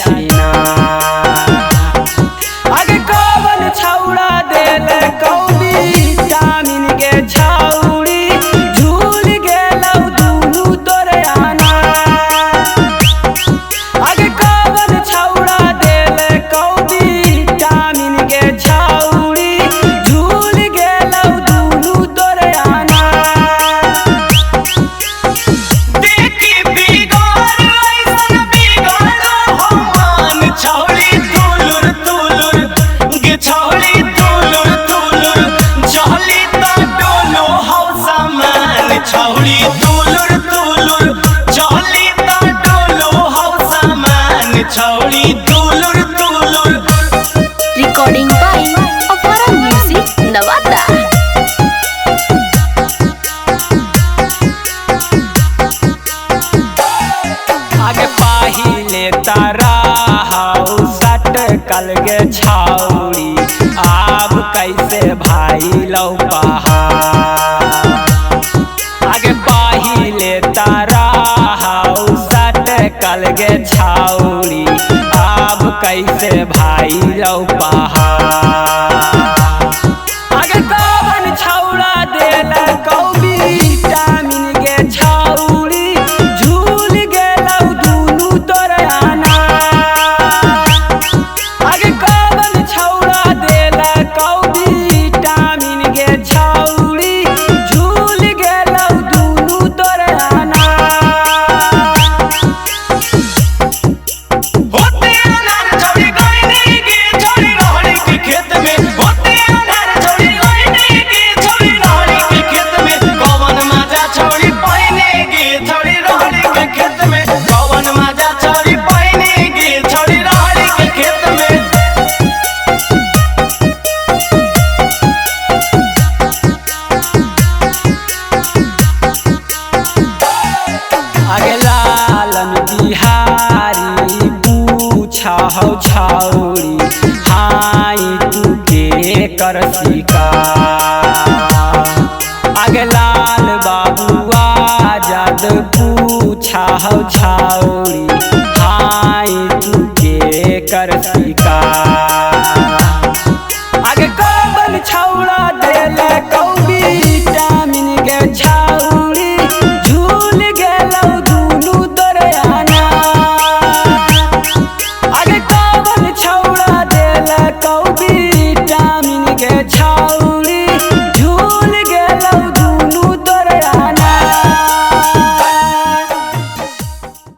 छिना। आगे कवन छौड़ा देल कौ विटामिन के छौड़ी झूल गेलौ दुनू तोरे आना। आगे कवन छौड़ा देल कौ विटामिन के छौड़ी झूल गेलौ दुनू तोरे आना। देखी बिगड़ ऐसन बिगड़ो हमान छौड़ी तुलुर तुलुर गे छौड़ी तुलुर तुलुर चली त डोलो हौ सामान छौड़ी तुलुर तुलुर चली त डोलो हौ सामान छौड़ी तुलुर तुलुर। Recording by Opera Music, Navata. आगे पाहिले तारा हाउ सट कल गे छौड़ी आब कैसे भाई लौ पहाड़। आगे पाहिले तारा हाउ सट कल गे छौड़ी आब कैसे भाई लौ पहाड़। आगे कवन छौड़ा देल कौ विटामिन के छौड़ी झूल गेलौ दुनू तोरे आना। आगे कवन छौड़ा देल कौ विटामिन के छौड़ी झूल गेलौ दुनू तोरे आना। होते अनार छौड़ी गइनी गे छौड़ी रहड़ी के खेत में होते अनार छौड़ी गइनी गे छौड़ी रहड़ी के खेत में कवन माजा छौड़ी पहिने गे छौड़ी रहड़ी के खेत में कवन माजा छौड़ी पहिने गे छौड़ी रहड़ी के खेत में। आगे लालन बिहारी पूछा हौ छौड़ी हाई तू के कर शिकार। आगे लाल बाबू आजाद पूछा हौ छौड़ी हाई तू के कर शिकार। आगे कवन छौड़ा देल कौ विटामिन के छौड़ी झूल गेलौ दुनू तोरे आना। आगे कवन छौड़ा देल कौ